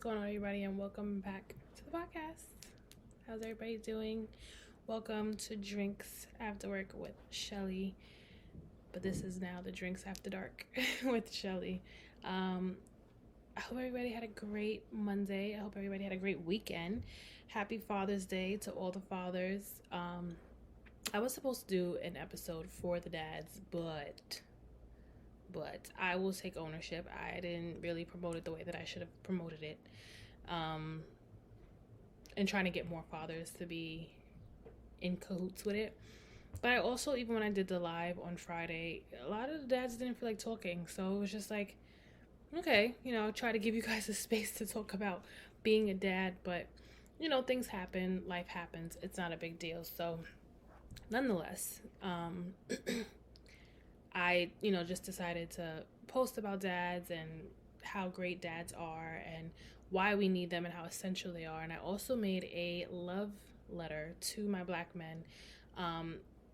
going on, everybody, and welcome back to the podcast. How's everybody doing? Welcome to Drinks After Work with Shelly, but this is now the Drinks After Dark with Shelly. I hope everybody had a great Monday. I hope everybody had a great weekend. Happy Father's Day to all the fathers. I was supposed to do an episode for the dads, but I will take ownership. I didn't really promote it the way that I should have promoted it. And trying to get more fathers to be in cahoots with it. But I also, even when I did the live on Friday, a lot of the dads didn't feel like talking. So it was just like, okay, try to give you guys a space to talk about being a dad. But, things happen, life happens. It's not a big deal. So nonetheless, I, just decided to post about dads and how great dads are and why we need them and how essential they are. And I also made a love letter to my black men,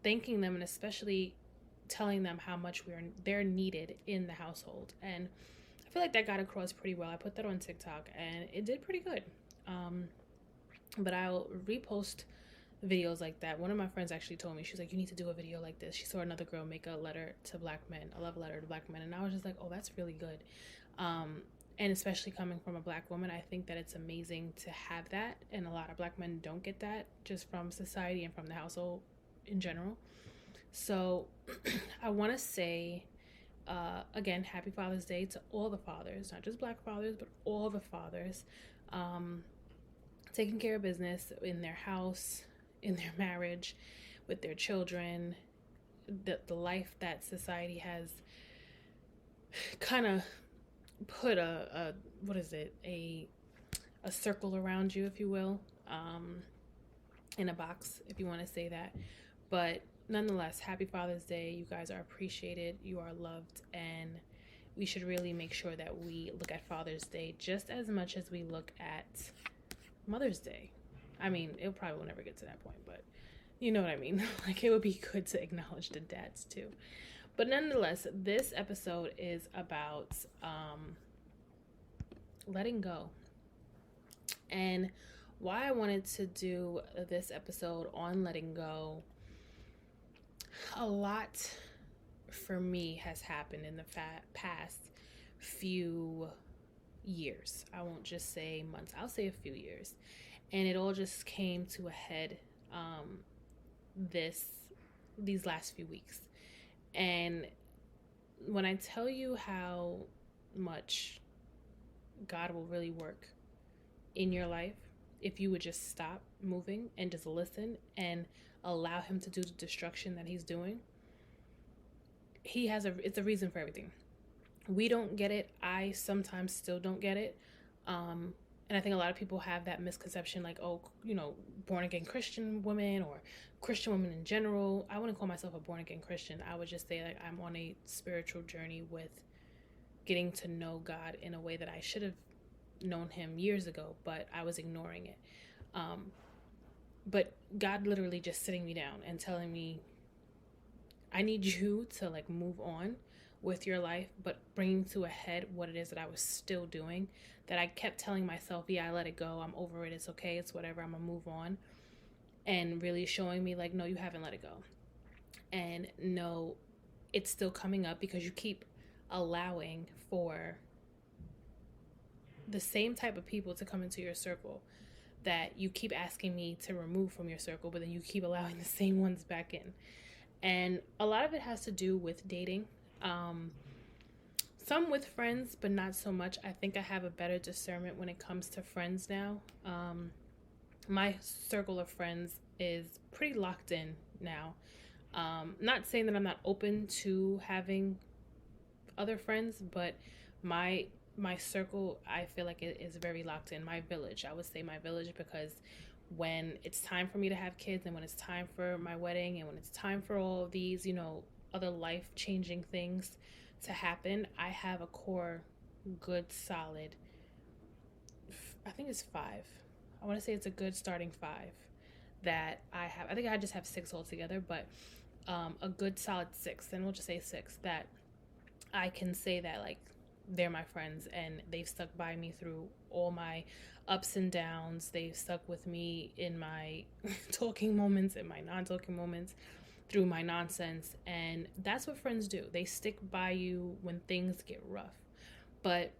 thanking them and especially telling them how much they're needed in the household. And I feel like that got across pretty well. I put that on TikTok and it did pretty good. But I'll repost videos like that. One of my friends actually told me, she's like, you need to do a video like this. She saw another girl make a letter to black men, a love letter to black men, and I was just like, oh, that's really good. And especially coming from a black woman, I think that it's amazing to have that, and a lot of black men don't get that just from society and from the household in general. So I want to say again, happy Father's Day to all the fathers, not just black fathers, but all the fathers, taking care of business in their house, in their marriage, with their children, the life that society has kind of put a circle around you, if you will, in a box, if you want to say that. But nonetheless, happy Father's Day. You guys are appreciated, you are loved, and we should really make sure that we look at Father's Day just as much as we look at Mother's Day. I mean, it probably will never get to that point, but you know what I mean. Like, it would be good to acknowledge the dads too. But nonetheless, this episode is about letting go. And why I wanted to do this episode on letting go, a lot for me has happened in the past few years. I won't just say months, I'll say a few years. And it all just came to a head these last few weeks. And when I tell you how much God will really work in your life if you would just stop moving and just listen and allow him to do the destruction that he's doing, it's a reason for everything. We don't get it. I sometimes still don't get it. And I think a lot of people have that misconception, like, oh, born again Christian women or Christian women in general. I wouldn't call myself a born again Christian. I would just say, like, I'm on a spiritual journey with getting to know God in a way that I should have known him years ago, but I was ignoring it. But God literally just sitting me down and telling me, I need you to, like, move on with your life, but bringing to a head what it is that I was still doing, that I kept telling myself, yeah, I let it go, I'm over it, it's okay, it's whatever, I'm gonna move on. And really showing me, like, no, you haven't let it go. And no, it's still coming up because you keep allowing for the same type of people to come into your circle that you keep asking me to remove from your circle, but then you keep allowing the same ones back in. And a lot of it has to do with dating. Some with friends, but not so much. I think I have a better discernment when it comes to friends now. My circle of friends is pretty locked in now. Not saying that I'm not open to having other friends, but my circle, I feel like it is very locked in. My village, I would say my village, because when it's time for me to have kids and when it's time for my wedding and when it's time for all of these, other life-changing things to happen, I have a core, good, solid, I think it's 5. I want to say it's a good starting 5 that I have. I think I just have 6 altogether, but a good solid 6, and we'll just say 6, that I can say that, like, they're my friends, and they've stuck by me through all my ups and downs. They've stuck with me in my talking moments, in my non-talking moments, through my nonsense. And that's what friends do. They stick by you when things get rough. But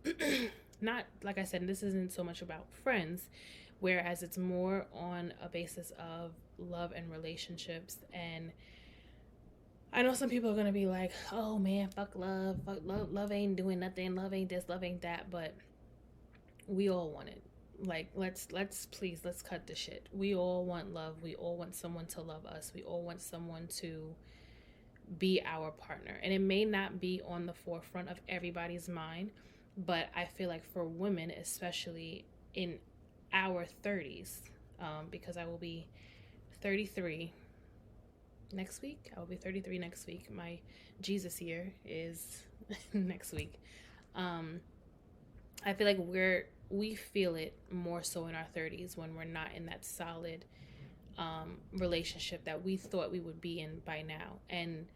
not, like I said, this isn't so much about friends, whereas it's more on a basis of love and relationships. And I know some people are gonna be like, "Oh man, fuck love, love ain't doing nothing, love ain't this, love ain't that." But we all want it. Like, let's cut the shit. We all want love. We all want someone to love us. We all want someone to be our partner. And it may not be on the forefront of everybody's mind, but I feel like for women, especially in our 30s, because I will be 33 next week. I will be 33 next week. My Jesus year is next week. I feel like we feel it more so in our 30s when we're not in that solid relationship that we thought we would be in by now. And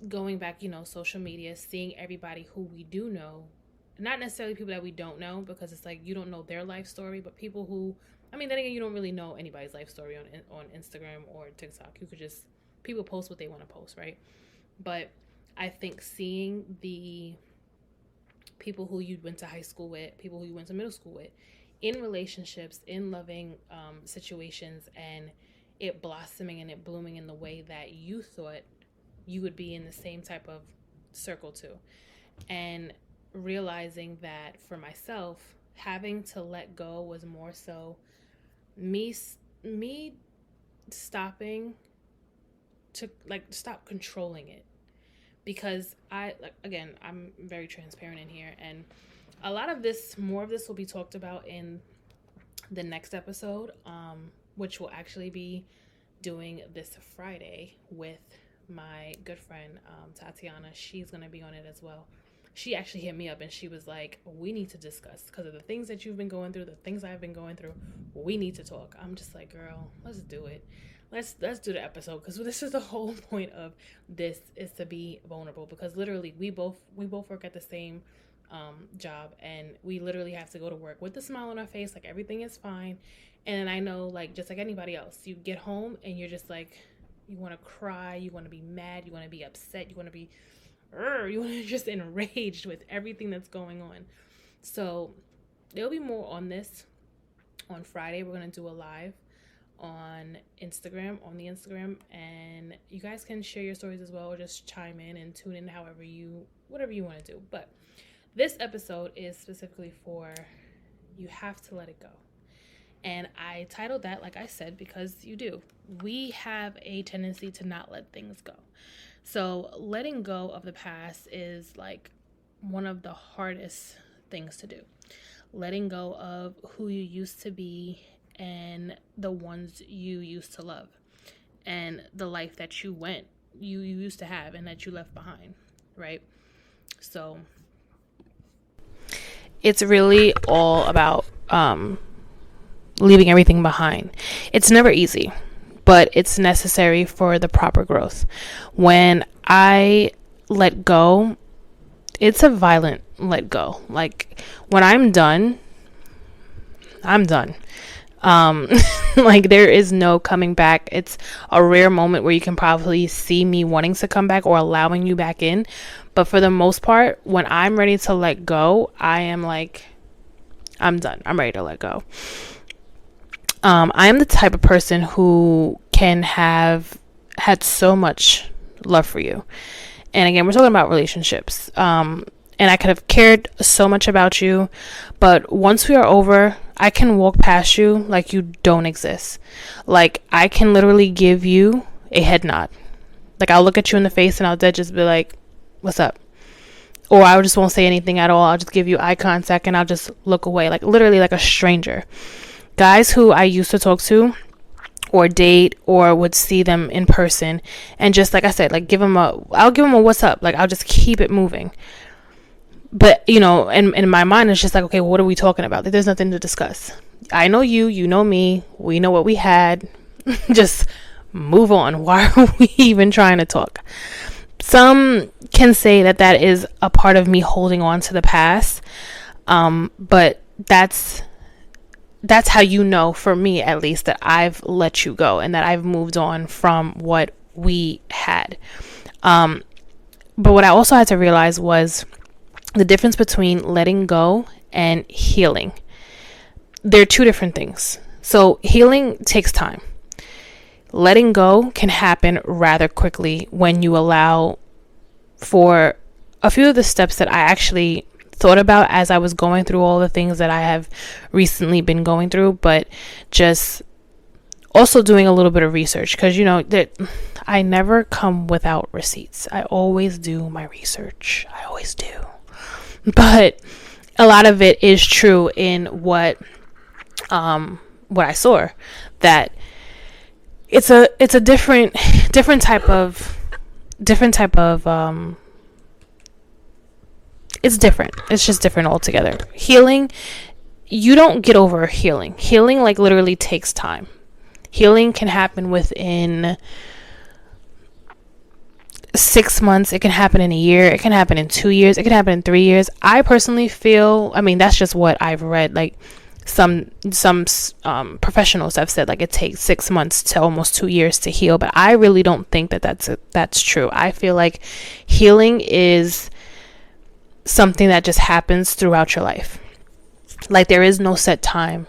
going back, social media, seeing everybody who we do know, not necessarily people that we don't know, because it's like you don't know their life story, but people who, then again, you don't really know anybody's life story on Instagram or TikTok. You could just, people post what they want to post, right? But I think seeing the people who you went to high school with, people who you went to middle school with, in relationships, in loving situations, and it blossoming and it blooming in the way that you thought you would be in the same type of circle too. And realizing that for myself, having to let go was more so me stopping to stop controlling it. Because I'm very transparent in here, and a lot of this, more of this will be talked about in the next episode, which will actually be doing this Friday with my good friend, Tatiana. She's going to be on it as well. She actually hit me up and she was like, we need to discuss, because of the things that you've been going through, the things I've been going through, we need to talk. I'm just like, girl, let's do it. Let's do the episode, because this is the whole point of this, is to be vulnerable, because literally we both work at the same job, and we literally have to go to work with a smile on our face, like everything is fine. And I know, like, just like anybody else, you get home and you're just like, you want to cry, you want to be mad, you want to be upset, you want to be just enraged with everything that's going on. So there'll be more on this on Friday. We're going to do a live on the Instagram, and you guys can share your stories as well, or just chime in and tune in whatever you want to do. But this episode is specifically for you have to let it go. And I titled that, like I said, because you do. We have a tendency to not let things go. So letting go of the past is like one of the hardest things to do. Letting go of who you used to be and the ones you used to love and the life that you used to have and that you left behind, right? So it's really all about leaving everything behind. It's never easy, but it's necessary for the proper growth. When I let go, it's a violent let go. Like, when I'm done, I'm done. Like, there is no coming back. It's a rare moment where you can probably see me wanting to come back or allowing you back in. But for the most part, when I'm ready to let go, I am like, I'm done. I'm ready to let go. I am the type of person who can have had so much love for you. And again, we're talking about relationships. And I could have cared so much about you, but once we are over, I can walk past you like you don't exist. Like, I can literally give you a head nod. Like, I'll look at you in the face and I'll just be like, what's up? Or I just won't say anything at all. I'll just give you eye contact and I'll just look away, like literally like a stranger. Guys who I used to talk to or date or would see them in person and just, like I said, like I'll give them a what's up. Like, I'll just keep it moving. But, in my mind, it's just like, okay, what are we talking about? There's nothing to discuss. I know you know me. We know what we had. Just move on. Why are we even trying to talk? some can say that is a part of me holding on to the past. But that's how you know, for me at least, that I've let you go and that I've moved on from what we had. But what I also had to realize was the difference between letting go and healing. They're two different things. So healing takes time. Letting go can happen rather quickly when you allow for a few of the steps that I actually thought about as I was going through all the things that I have recently been going through, but just also doing a little bit of research, because that I never come without receipts. I always do my research. I always do. But a lot of it is true in what I saw, that it's a different type of it's different. It's just different altogether. Healing, you don't get over healing. Healing like literally takes time. Healing can happen within 6 months. It can happen in a year. It can happen in 2 years. It can happen in 3 years. I personally feel, that's just what I've read. Like some professionals have said, like it takes 6 months to almost 2 years to heal. But I really don't think that's true. I feel like healing is something that just happens throughout your life. Like there is no set time.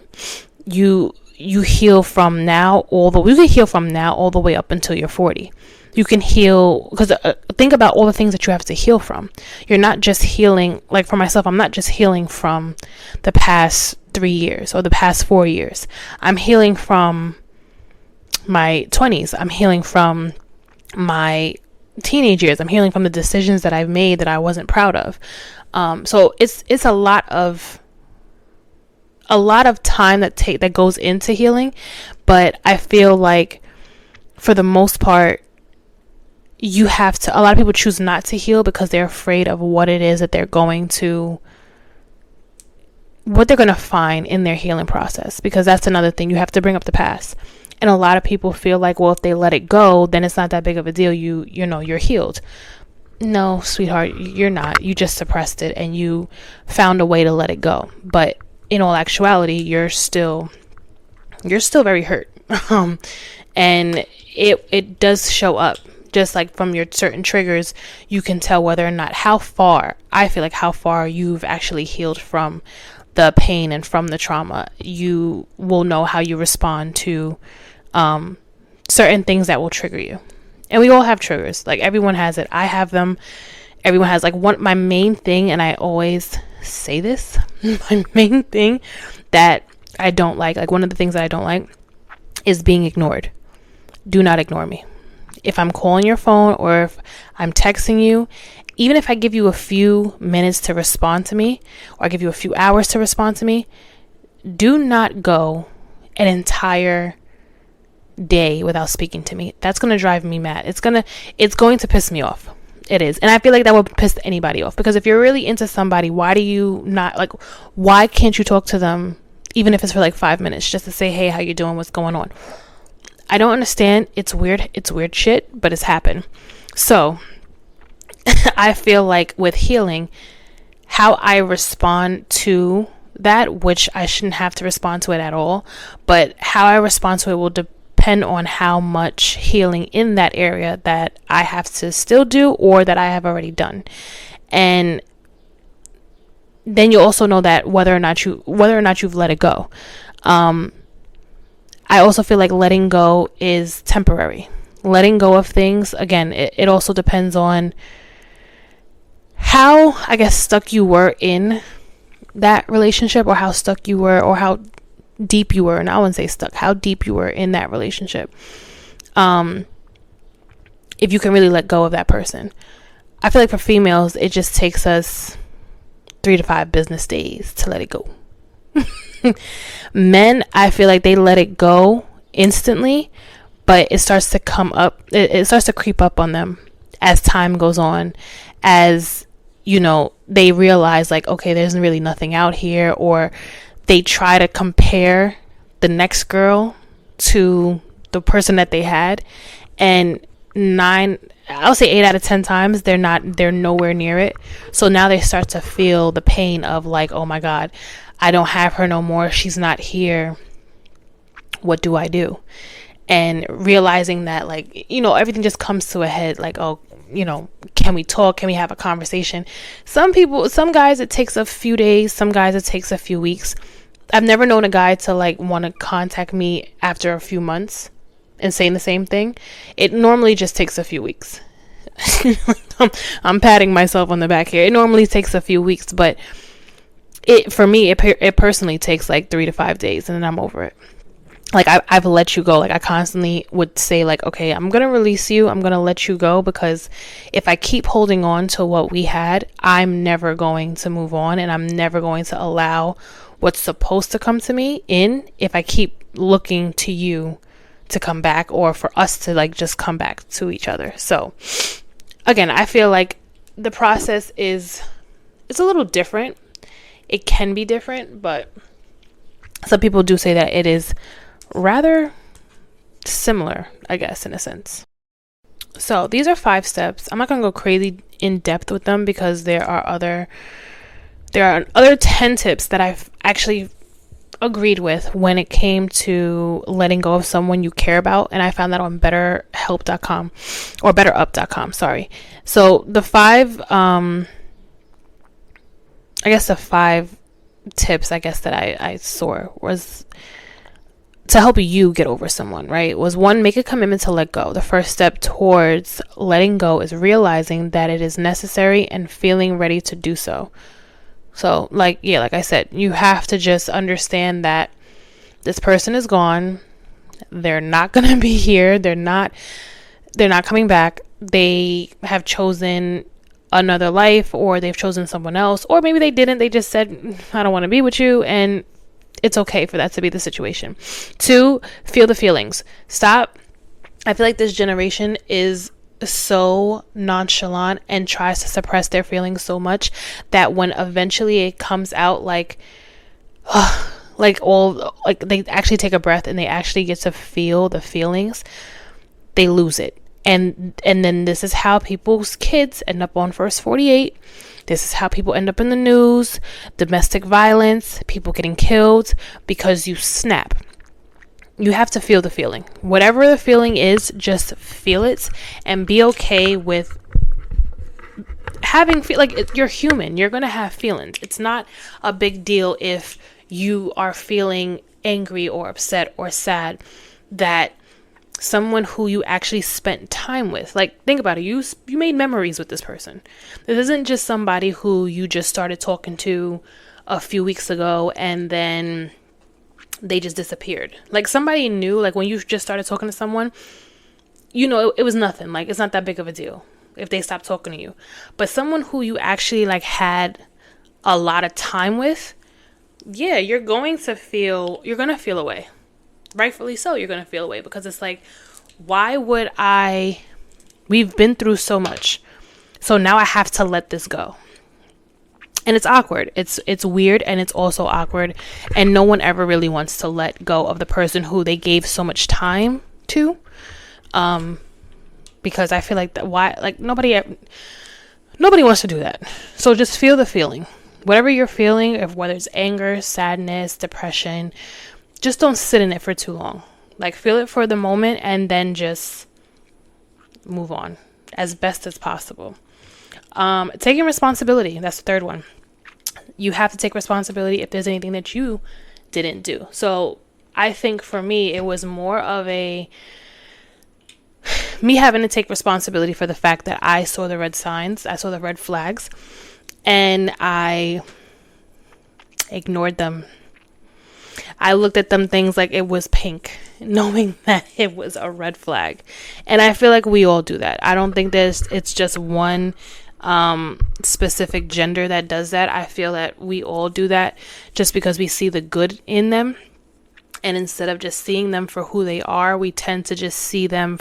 You heal from now you can heal from now all the way up until you're 40. You can heal, because think about all the things that you have to heal from. You're not just healing, like for myself, I'm not just healing from the past 3 years or the past 4 years. I'm healing from my 20s. I'm healing from my teenage years. I'm healing from the decisions that I've made that I wasn't proud of. So it's a lot of time that goes into healing. But I feel like for the most part, a lot of people choose not to heal because they're afraid of what it is that they're going to find in their healing process. Because that's another thing. You have to bring up the past. And a lot of people feel like, well, if they let it go, then it's not that big of a deal. You're healed. No, sweetheart, you're not. You just suppressed it and you found a way to let it go. But in all actuality, you're still very hurt. And it does show up. Just like from your certain triggers, you can tell whether or not how far you've actually healed from the pain and from the trauma. You will know how you respond to certain things that will trigger you. And we all have triggers. Like everyone has it. I have them. Everyone has my main thing, and I always say this, my main thing that I don't like one of the things that I don't like is being ignored. Do not ignore me. If I'm calling your phone or if I'm texting you, even if I give you a few minutes to respond to me, or I give you a few hours to respond to me, do not go an entire day without speaking to me. That's going to drive me mad. It's going to piss me off. It is. And I feel like that would piss anybody off, because if you're really into somebody, why can't you talk to them, even if it's for 5 minutes, just to say, hey, how you doing? What's going on? I don't understand. It's weird. It's weird shit, but it's happened. So I feel like with healing, how I respond to that, which I shouldn't have to respond to it at all, but how I respond to it will depend on how much healing in that area that I have to still do or that I have already done. And then you also know that whether or not you've let it go. I also feel like letting go is temporary. Letting go of things, again, it also depends on how, I guess, stuck you were in that relationship, or how stuck you were, or how deep you were. And I wouldn't say stuck, how deep you were in that relationship. If you can really let go of that person. I feel like for females, it just takes us 3 to 5 business days to let it go. Men, I feel like they let it go instantly, but it starts to come up, it starts to creep up on them as time goes on, as they realize okay, there's really nothing out here, or they try to compare the next girl to the person that they had, and 9 I'll say 8 out of 10 times they're nowhere near it. So now they start to feel the pain of like, oh my God, I don't have her no more. She's not here. What do I do? And realizing that, like, everything just comes to a head, like, oh, can we talk? Can we have a conversation? Some guys, it takes a few days. Some guys, it takes a few weeks. I've never known a guy to like want to contact me after a few months and saying the same thing. It normally just takes a few weeks. I'm patting myself on the back here. It normally takes a few weeks, but for me, it personally takes like 3 to 5 days, and then I'm over it. Like, I've let you go. Like, I constantly would say, like, okay, I'm going to release you. I'm going to let you go, because if I keep holding on to what we had, I'm never going to move on, and I'm never going to allow what's supposed to come to me in if I keep looking to you to come back, or for us to like just come back to each other. So again, I feel like the process it's a little different. It can be different, but some people do say that it is rather similar, I guess, in a sense. So these are 5 steps. I'm not going to go crazy in depth with them, because there are other 10 tips that I've actually agreed with when it came to letting go of someone you care about, and I found that on betterhelp.com or betterup.com, sorry. So the 5 tips that I saw was to help you get over someone, right? Was 1, make a commitment to let go. The first step towards letting go is realizing that it is necessary and feeling ready to do so. So like I said, you have to just understand that this person is gone. They're not going to be here. They're not coming back. They have chosen another life, or they've chosen someone else, or maybe they didn't. They just said, I don't want to be with you. And it's okay for that to be the situation. 2, feel the feelings. Stop. I feel like this generation is so nonchalant and tries to suppress their feelings so much that when eventually it comes out, like they actually take a breath and they actually get to feel the feelings, they lose it. And then this is how people's kids end up on First 48. This is how people end up in the news, domestic violence, people getting killed, because you snap. You have to feel the feeling. Whatever the feeling is, just feel it and be okay with having you're human. You're going to have feelings. It's not a big deal if you are feeling angry or upset or sad that someone who you actually spent time with, like, think about it. You made memories with this person. This isn't just somebody who you just started talking to a few weeks ago and then they just disappeared. Like, somebody new, like when you just started talking to someone, it was nothing. Like, it's not that big of a deal if they stopped talking to you. But someone who you actually like had a lot of time with, yeah, you're going to feel away. Rightfully so, you're going to feel away, because it's like, why would we've been through so much. So now I have to let this go. And it's awkward. It's weird, and it's also awkward. And no one ever really wants to let go of the person who they gave so much time to. Because I feel like nobody wants to do that. So just feel the feeling. Whatever you're feeling, whether it's anger, sadness, depression, just don't sit in it for too long. Like, feel it for the moment and then just move on as best as possible. Taking responsibility. That's the 3rd one. You have to take responsibility if there's anything that you didn't do. So I think for me, it was more of me having to take responsibility for the fact that I saw the red signs. I saw the red flags, and I ignored them. I looked at them things like it was pink, knowing that it was a red flag. And I feel like we all do that. I don't think it's just one specific gender that does that. I feel that we all do that just because we see the good in them. And instead of just seeing them for who they are, we tend to just see them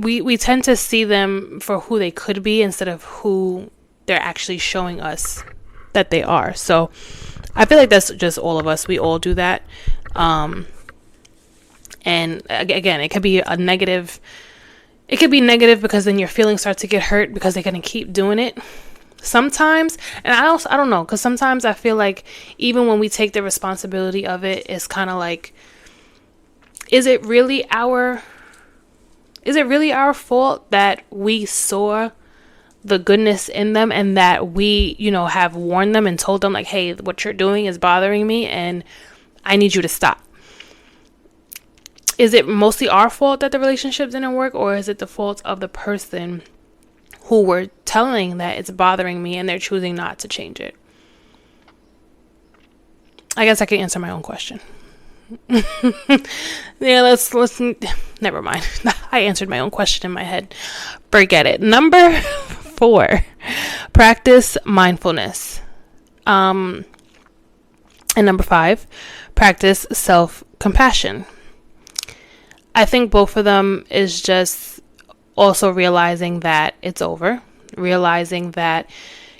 we tend to see them for who they could be instead of who they're actually showing us that they are. So I feel like that's just all of us. We all do that. And again, it could be a negative. It could be negative because then your feelings start to get hurt because they're going to keep doing it. Sometimes, and I don't know, because sometimes I feel like even when we take the responsibility of it, it's kind of like, is it really our fault that we saw the goodness in them and that we, have warned them and told them like, hey, what you're doing is bothering me and I need you to stop? Is it mostly our fault that the relationship didn't work, or is it the fault of the person who we're telling that it's bothering me and they're choosing not to change it? I guess I can answer my own question. Yeah, let's never mind. I answered my own question in my head. Forget it. Number 4, practice mindfulness. And number 5, practice self-compassion. I think both of them is just also realizing that it's over, realizing that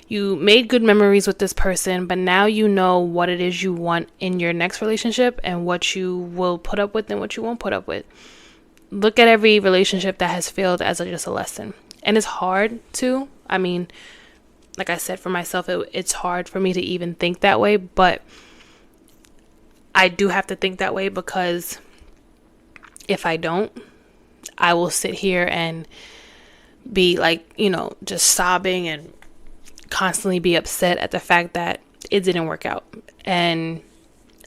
you made good memories with this person, but now you know what it is you want in your next relationship and what you will put up with and what you won't put up with. Look at every relationship that has failed as just a lesson. And it's hard too. I mean, like I said, for myself, it's hard for me to even think that way, but I do have to think that way because if I don't, I will sit here and be like, just sobbing and constantly be upset at the fact that it didn't work out. And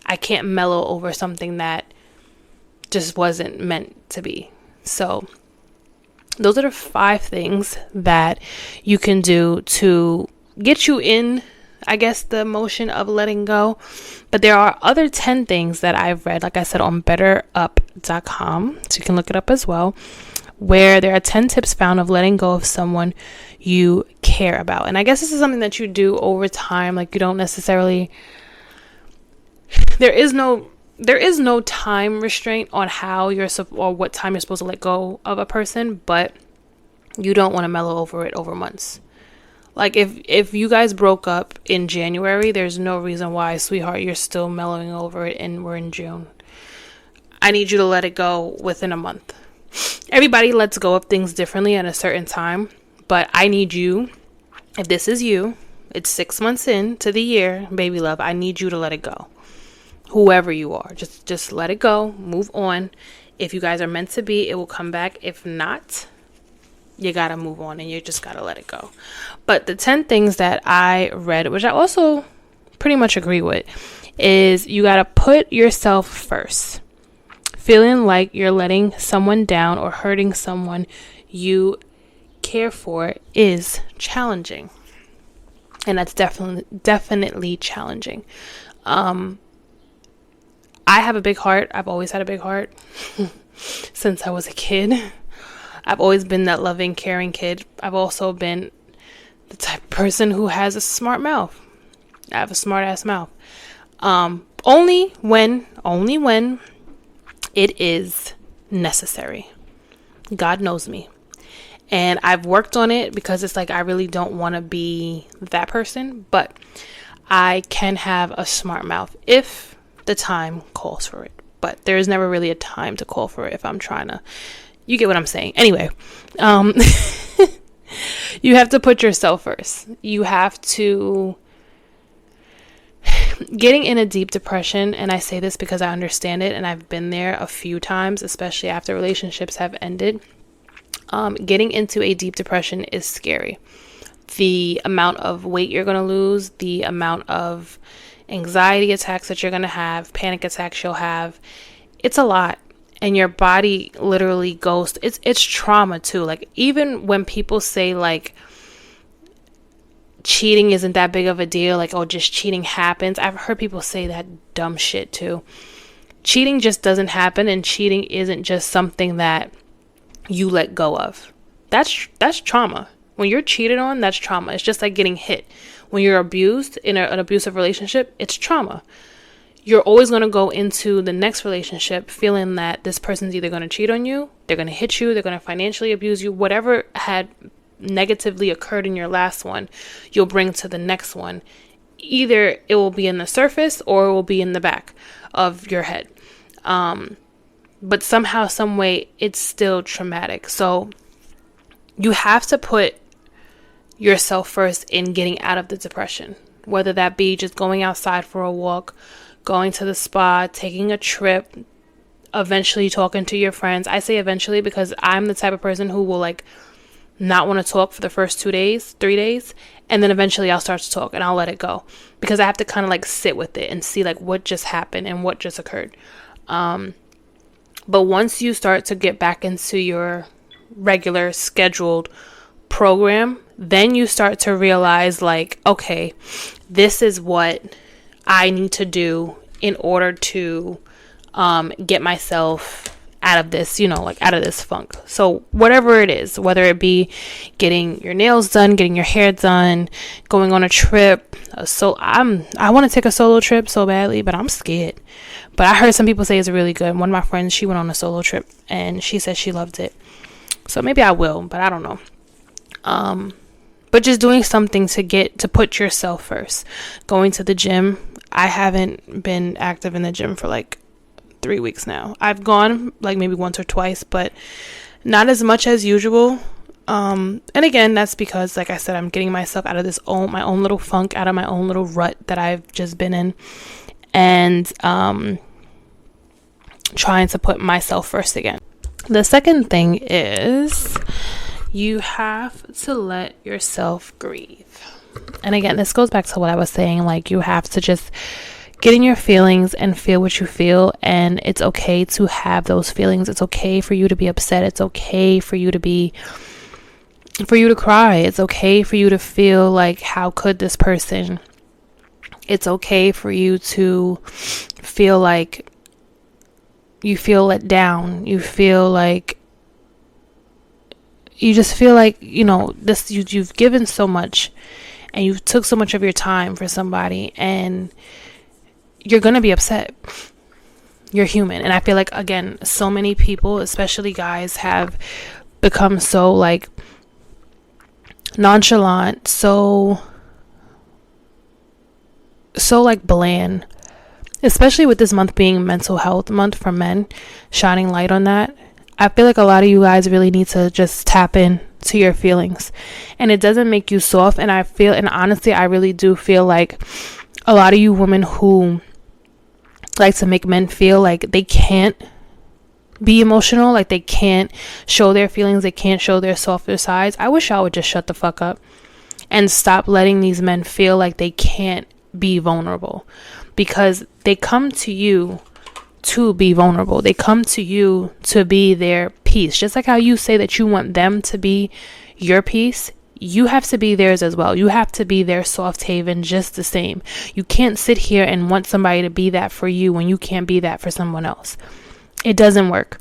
I can't mellow over something that just wasn't meant to be. So those are the 5 things that you can do to get you in, I guess, the motion of letting go. But there are other 10 things that I've read, like I said, on betterup.com, so you can look it up as well, where there are 10 tips found of letting go of someone you care about. And I guess this is something that you do over time. Like, you don't necessarily, there is no time restraint on how or what time you're supposed to let go of a person, but you don't want to mellow over it over months. Like, if you guys broke up in January, there's no reason why, sweetheart, you're still mellowing over it and we're in June. I need you to let it go within a month. Everybody lets go of things differently at a certain time, but I need you, if this is you, it's 6 months into the year, baby love, I need you to let it go. Whoever you are, just let it go, move on. If you guys are meant to be, it will come back. If not, you gotta move on and you just gotta let it go. But the 10 things that I read, which I also pretty much agree with, is you gotta put yourself first. Feeling like you're letting someone down or hurting someone you care for is challenging. And that's definitely challenging. I have a big heart. I've always had a big heart since I was a kid. I've always been that loving, caring kid. I've also been the type of person who has a smart mouth. I have a smart ass mouth. Only when it is necessary. God knows me. And I've worked on it because it's like I really don't want to be that person, but I can have a smart mouth if the time calls for it. But there is never really a time to call for it if I'm trying to, you get what I'm saying. Anyway, you have to put yourself first. You have to, getting in a deep depression, and I say this because I understand it and I've been there a few times, especially after relationships have ended. Getting into a deep depression is scary. The amount of weight you're going to lose, the amount of anxiety attacks that you're going to have, panic attacks you'll have, it's a lot. And your body literally goes, it's trauma too. Like, even when people say like cheating isn't that big of a deal, like, oh, just cheating happens. I've heard people say that dumb shit too. Cheating just doesn't happen, and cheating isn't just something that you let go of. That's trauma. When you're cheated on, that's trauma. It's just like getting hit. When you're abused in an abusive relationship, it's trauma. You're always going to go into the next relationship feeling that this person's either going to cheat on you, they're going to hit you, they're going to financially abuse you, whatever had negatively occurred in your last one, you'll bring to the next one. Either it will be in the surface or it will be in the back of your head. but somehow, some way, it's still traumatic. So you have to put yourself first in getting out of the depression, whether that be just going outside for a walk, going to the spa, taking a trip, eventually talking to your friends. I say eventually because I'm the type of person who will like not want to talk for the first 2 days, 3 days, and then eventually I'll start to talk and I'll let it go because I have to kind of like sit with it and see like what just happened and what just occurred. But once you start to get back into your regular scheduled program, then you start to realize like, okay, this is what I need to do in order to get myself out of this, like out of this funk. So whatever it is, whether it be getting your nails done, getting your hair done, going on a trip. I want to take a solo trip so badly, but I'm scared. But I heard some people say it's really good. One of my friends, she went on a solo trip and she said she loved it. So maybe I will, but I don't know. But just doing something to put yourself first. Going to the gym. I haven't been active in the gym for like 3 weeks now. I've gone like maybe once or twice, but not as much as usual. And again, that's because, like I said, I'm getting myself out of my own little funk, out of my own little rut that I've just been in, and trying to put myself first again. The second thing is you have to let yourself grieve. And again, this goes back to what I was saying, like you have to just get in your feelings and feel what you feel, and it's okay to have those feelings. It's okay for you to be upset. It's okay for you to cry. It's okay for you to feel like, how could this person? It's okay for you to feel like you feel let down. You feel like you just feel like, you've given so much and you took so much of your time for somebody, and you're going to be upset. You're human. And I feel like, again, so many people, especially guys, have become so like nonchalant, so like bland, especially with this month being mental health month for men, shining light on that. I feel like a lot of you guys really need to just tap in to your feelings, and it doesn't make you soft. And honestly, I really do feel like a lot of you women who like to make men feel like they can't be emotional, like they can't show their feelings, they can't show their softer sides. I wish I would just shut the fuck up and stop letting these men feel like they can't be vulnerable, because they come to you to be vulnerable. They come to you to be their peace. Just like how you say that you want them to be your peace, you have to be theirs as well. You have to be their soft haven just the same. You can't sit here and want somebody to be that for you when you can't be that for someone else. It doesn't work.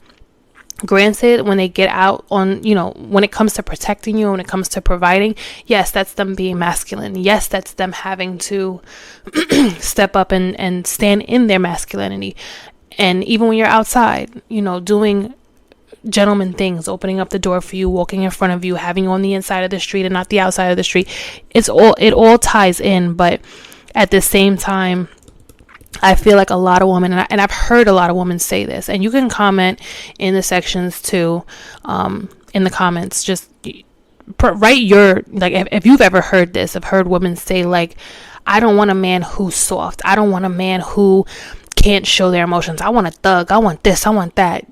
Granted, when they get out on, when it comes to protecting you, when it comes to providing, yes, that's them being masculine. Yes, that's them having to step up and stand in their masculinity. And even when you're outside, doing gentleman things, opening up the door for you, walking in front of you, having you on the inside of the street and not the outside of the street, it all ties in. But at the same time, I feel like a lot of women, and I've heard a lot of women say this, and you can comment in the sections too, in the comments, just write your, like, if you've ever heard this. I've heard women say like, I don't want a man who's soft. I don't want a man who can't show their emotions. I want a thug. I want this. I want that.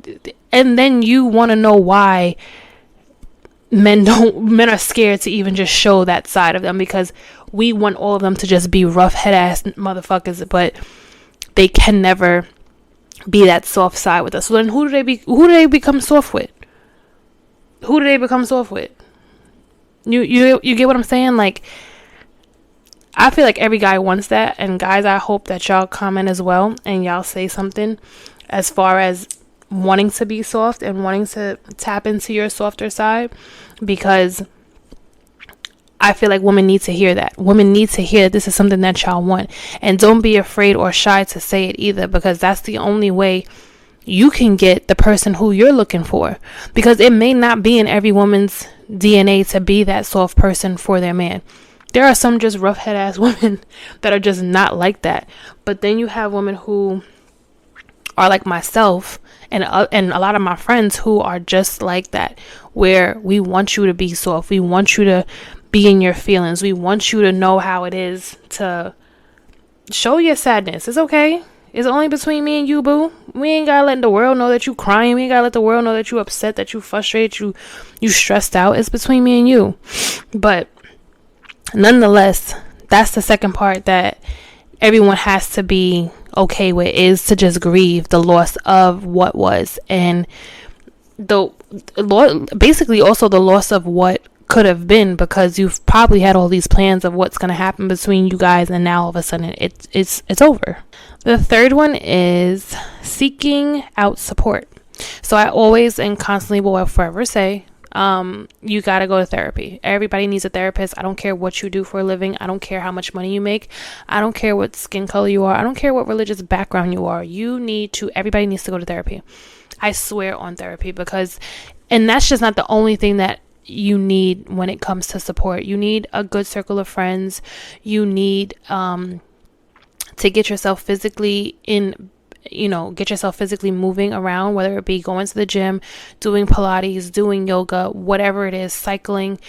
And then you want to know why men are scared to even just show that side of them, because we want all of them to just be rough head ass motherfuckers, but they can never be that soft side with us. So then who do they become soft with? Who do they become soft with? You get what I'm saying? Like, I feel like every guy wants that. And guys, I hope that y'all comment as well and y'all say something as far as wanting to be soft and wanting to tap into your softer side, because I feel like women need to hear that. Women need to hear that this is something that y'all want. And don't be afraid or shy to say it either, because that's the only way you can get the person who you're looking for. Because it may not be in every woman's DNA to be that soft person for their man. There are some just rough head ass women that are just not like that. But then you have women who are like myself and a lot of my friends who are just like that, where we want you to be soft. We want you to be in your feelings. We want you to know how it is to show your sadness. It's okay. It's only between me and you, boo. We ain't gotta let the world know that you crying. We ain't gotta let the world know that you upset, that you frustrated, you stressed out. It's between me and you. But nonetheless, that's the second part that everyone has to be okay with, is to just grieve the loss of what was, and basically also the loss of what could have been, because you've probably had all these plans of what's going to happen between you guys, and now all of a sudden it's over. The third one is seeking out support. So I always and constantly will forever say, you got to go to therapy. Everybody needs a therapist. I don't care what you do for a living. I don't care how much money you make. I don't care what skin color you are. I don't care what religious background you are. Everybody needs to go to therapy. I swear on therapy, and that's just not the only thing that you need when it comes to support. You need a good circle of friends. You need, to get yourself physically moving around, whether it be going to the gym, doing Pilates, doing yoga, whatever it is, cycling.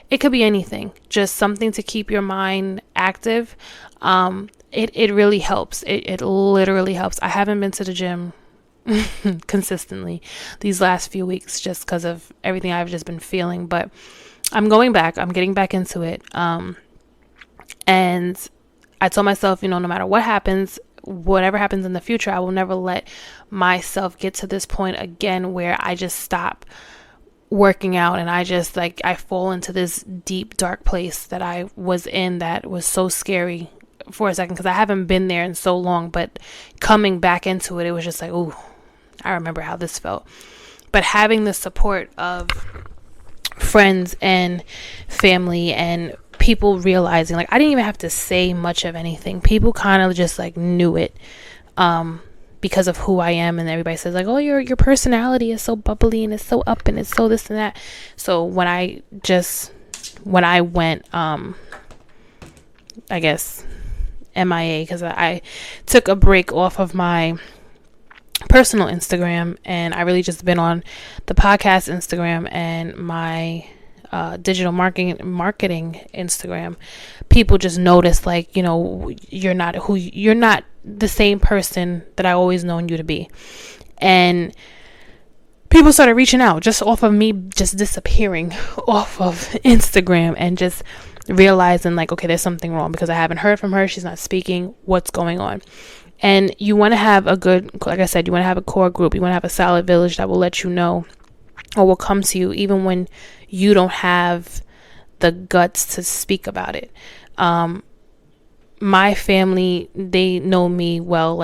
It could be anything, just something to keep your mind active. It really helps. It literally helps. I haven't been to the gym consistently these last few weeks just because of everything I've just been feeling, but I'm going back. I'm getting back into it. And I told myself, no matter what happens, whatever happens in the future, I will never let myself get to this point again where I just stop working out and I fall into this deep, dark place that I was in that was so scary for a second, because I haven't been there in so long. But coming back into it, it was just like, ooh, I remember how this felt. But having the support of friends and family and people realizing, I didn't even have to say much of anything. People kind of just knew it, because of who I am. And everybody says oh, your personality is so bubbly and it's so up and it's so this and that. So when I went, I guess MIA, because I took a break off of my personal Instagram, and I really just been on the podcast Instagram and my digital marketing Instagram. People just notice you're not the same person that I always known you to be, and people started reaching out just off of me just disappearing off of Instagram, and just realizing okay, there's something wrong, because I haven't heard from her. She's not speaking. What's going on? And you want to have a good, like I said, you want to have a core group. You want to have a solid village that will let you know, or will come to you even when you don't have the guts to speak about it. My family, they know me well,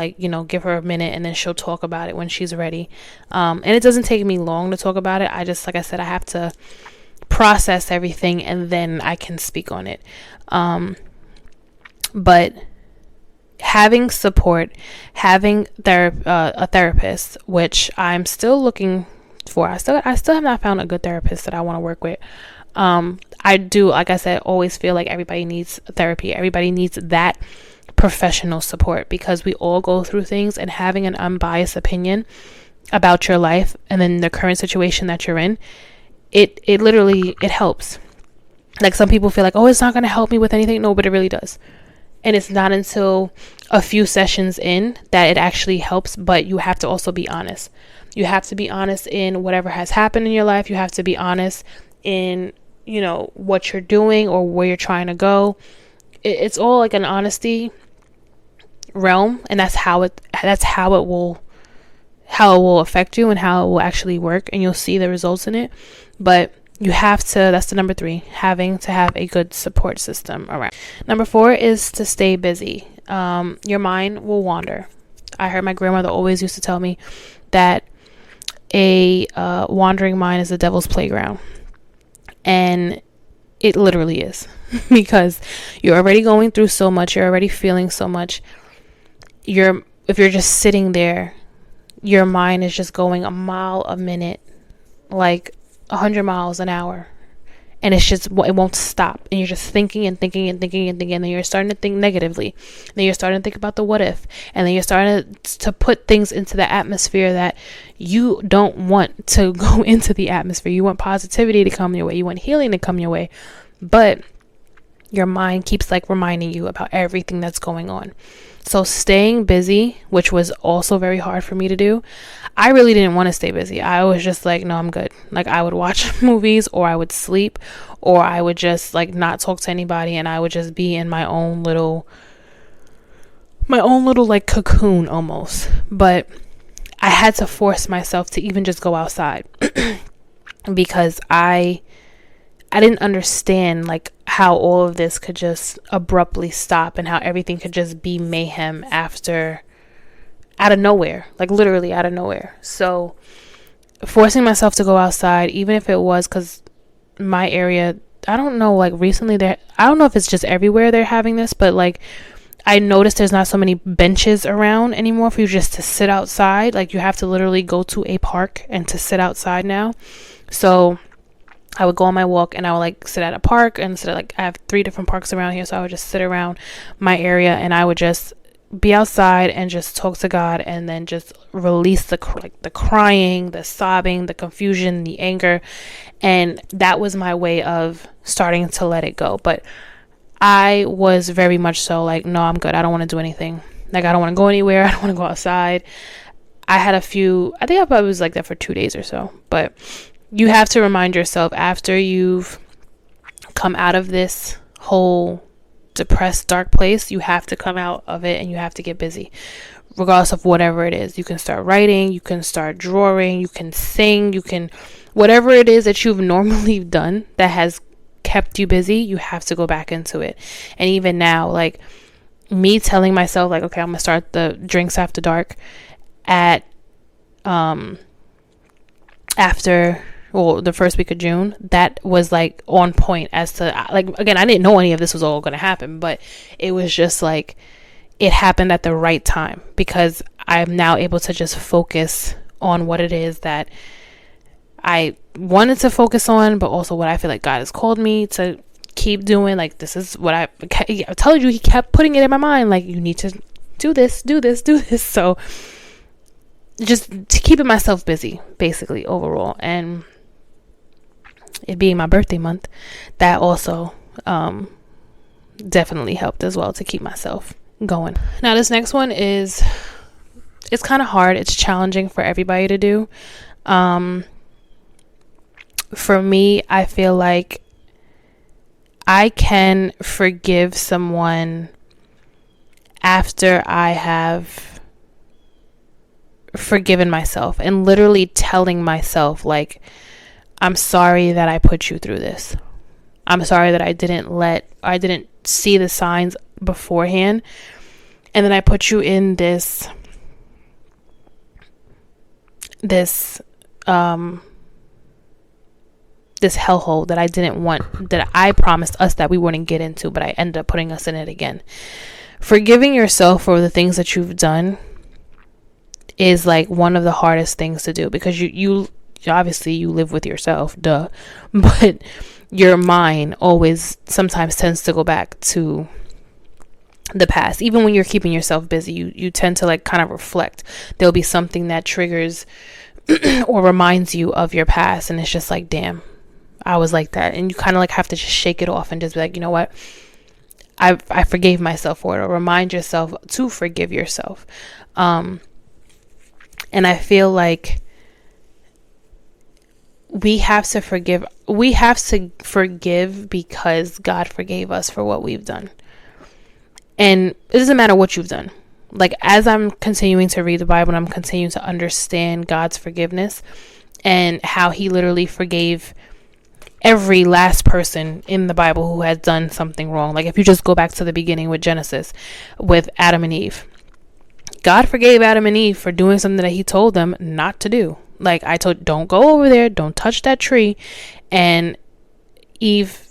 give her a minute and then she'll talk about it when she's ready. And it doesn't take me long to talk about it. I just, like I said, I have to process everything and then I can speak on it. But having support, having a therapist, which I'm still looking for. I still have not found a good therapist that I want to work with. I do, like I said, always feel like everybody needs therapy. Everybody needs that professional support, because we all go through things, and having an unbiased opinion about your life and then the current situation that you're in, it literally, it helps. Some people feel oh, it's not going to help me with anything. No, but it really does. And it's not until a few sessions in that it actually helps. But you have to also be honest. You have to be honest in whatever has happened in your life. You have to be honest in, what you're doing or where you're trying to go. It's all an honesty realm. And that's how it will affect you and how it will actually work. And you'll see the results in it. But you have to, that's the number 3, having to have a good support system around. Number 4 is to stay busy. Your mind will wander. I heard my grandmother always used to tell me that a wandering mind is the devil's playground. And it literally is, because you're already going through so much. You're already feeling so much. If you're just sitting there, your mind is just going a mile a minute, 100 miles an hour. and it's just, it won't stop, and you're just thinking and thinking and thinking and thinking, and then you're starting to think negatively, and then you're starting to think about the what if, and then you're starting to put things into the atmosphere that you don't want to go into the atmosphere. You want positivity to come your way, you want healing to come your way, but your mind keeps like reminding you about everything that's going on. So staying busy, which was also very hard for me to do, I really didn't want to stay busy. I was just like, no, I'm good. Like, I would watch movies, or I would sleep, or I would just like not talk to anybody, and I would just be in my own little like cocoon almost. But I had to force myself to even just go outside because I didn't understand like how all of this could just abruptly stop, and how everything could just be mayhem out of nowhere, like literally out of nowhere. So forcing myself to go outside, even if it was because my area, I don't know, like recently I don't know if it's just everywhere they're having this, but like I noticed there's not so many benches around anymore for you just to sit outside. Like, you have to literally go to a park and to sit outside now. So I would go on my walk, and I would like sit at a park, and sit at, like, I have 3 different parks around here. So I would just sit around my area, and I would just be outside and just talk to God, and then just release the crying, the sobbing, the confusion, the anger. And that was my way of starting to let it go. But I was very much so like, no, I'm good. I don't want to do anything. Like, I don't want to go anywhere. I don't want to go outside. I think I probably was like that for 2 days or so. But you have to remind yourself, after you've come out of this whole depressed, dark place, you have to come out of it, and you have to get busy, regardless of whatever it is. You can start writing, you can start drawing, you can sing, you can, whatever it is that you've normally done that has kept you busy, you have to go back into it. And even now, like, me telling myself like, okay, I'm gonna start the drinks after dark at after the first week of June, that was like on point as to, like, again, I didn't know any of this was all going to happen, but it was just like, it happened at the right time, because I'm now able to just focus on what it is that I wanted to focus on, but also what I feel like God has called me to keep doing. Like, this is what I told you, he kept putting it in my mind, like, you need to do this. So just to keeping myself busy, basically, overall. And it being my birthday month, that also definitely helped as well to keep myself going. Now, this next one it's kind of hard. It's challenging for everybody to do. For me, I feel like I can forgive someone after I have forgiven myself, and literally telling myself, like, I'm sorry that I put you through this. I'm sorry that I didn't see the signs beforehand, and then I put you in this hellhole that I didn't want, that I promised us that we wouldn't get into, but I ended up putting us in it again. Forgiving yourself for the things that you've done is like one of the hardest things to do, because you obviously you live with yourself, duh, but your mind always sometimes tends to go back to the past. Even when you're keeping yourself busy, you tend to like kind of reflect. There'll be something that triggers or reminds you of your past, and it's just like, damn, I was like that. And you kind of like have to just shake it off and just be like, you know what, I forgave myself for it, or remind yourself to forgive yourself. And I feel like we have to forgive because God forgave us for what we've done. And it doesn't matter what you've done. Like, as I'm continuing to read the Bible, and I'm continuing to understand God's forgiveness and how he literally forgave every last person in the Bible who had done something wrong. Like, if you just go back to the beginning with Genesis, with Adam and Eve, God forgave Adam and Eve for doing something that he told them not to do. Like, don't go over there, don't touch that tree. And Eve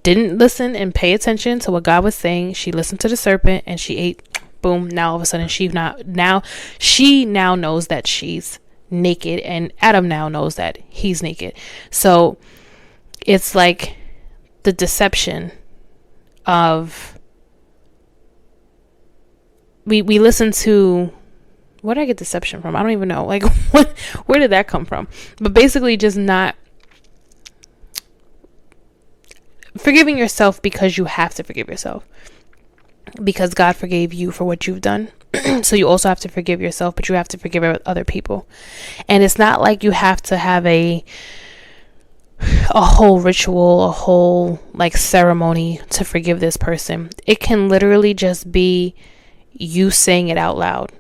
didn't listen and pay attention to what God was saying. She listened to the serpent and she ate. Boom. Now all of a sudden she now knows that she's naked, and Adam now knows that he's naked. So it's like, the deception of, we listen to, where did I get deception from? I don't even know. Like, where did that come from? But basically just not forgiving yourself because you have to forgive yourself. Because God forgave you for what you've done. So you also have to forgive yourself, but you have to forgive other people. And it's not like you have to have a whole ritual, a whole like ceremony to forgive this person. It can literally just be you saying it out loud.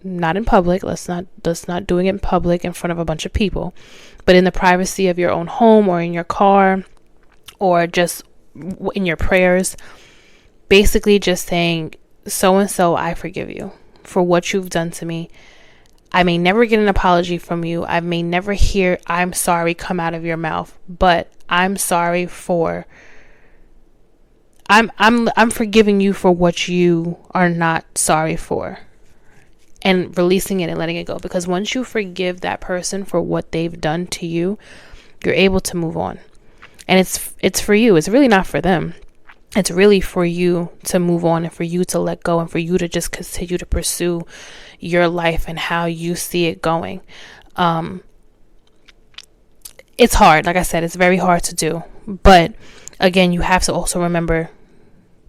Not in public. Let's not doing it in public in front of a bunch of people, but in the privacy of your own home or in your car or just in your prayers. Basically just saying, so and so, I forgive you for what you've done to me. I may never get an apology from you. I may never hear I'm sorry come out of your mouth, but I'm sorry for I'm forgiving you for what you are not sorry for, and releasing it and letting it go. Because once you forgive that person for what they've done to you, you're able to move on. And it's for you. It's really not for them. It's really for you to move on and for you to let go and for you to just continue to pursue your life and how you see it going. It's hard. Like I said, it's very hard to do. But again, you have to also remember,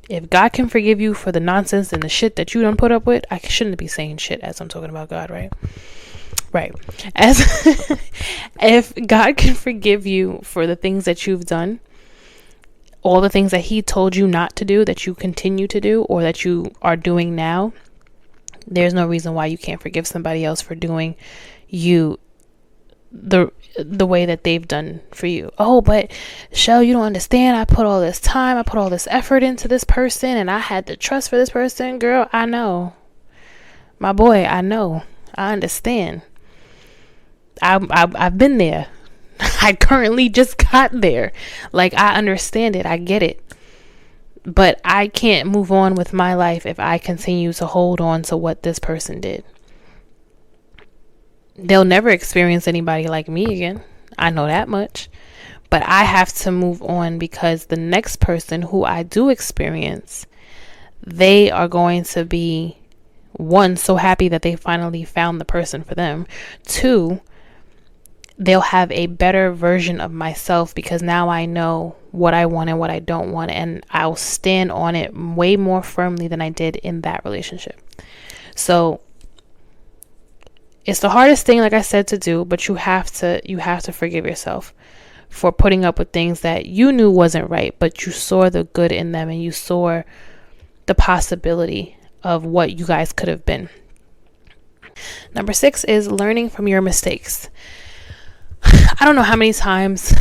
if God can forgive you for the nonsense and the shit that you don't put up with, I shouldn't be saying shit as I'm talking about God, right? Right. As if God can forgive you for the things that you've done, all the things that he told you not to do, that you continue to do, or that you are doing now, there's no reason why you can't forgive somebody else for doing you the way that they've done for you. Oh, but Shell, you don't understand. I put all this time, I put all this effort into this person, and I had the trust for this person. Girl, I know. My boy, I know. I understand. I've been there. I currently just got there. Like, I understand it. I get it. But I can't move on with my life if I continue to hold on to what this person did. They'll never experience anybody like me again. I know that much. But I have to move on, because the next person who I do experience, they are going to be, one, so happy that they finally found the person for them. Two, they'll have a better version of myself, because now I know what I want and what I don't want, and I'll stand on it way more firmly than I did in that relationship. So it's the hardest thing, like I said, to do, but you have to forgive yourself for putting up with things that you knew wasn't right, but you saw the good in them and you saw the possibility of what you guys could have been. Number 6 is learning from your mistakes. I don't know how many times,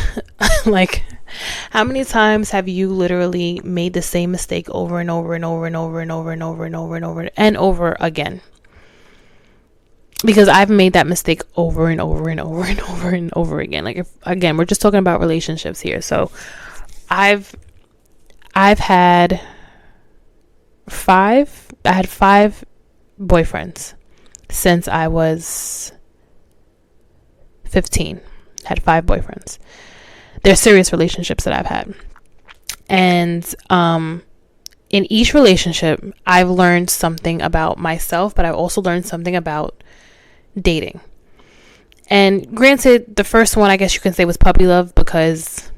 how many times have you literally made the same mistake over and over and over and over and over and over and over and over and over again? Because I've made that mistake over and over and over and over and over again. Again, we're just talking about relationships here. So I had 5 boyfriends since I was 15. Had 5 boyfriends. They're serious relationships that I've had. And in each relationship, I've learned something about myself, but I've also learned something about dating. And granted, the first one, I guess you can say, was puppy love, because,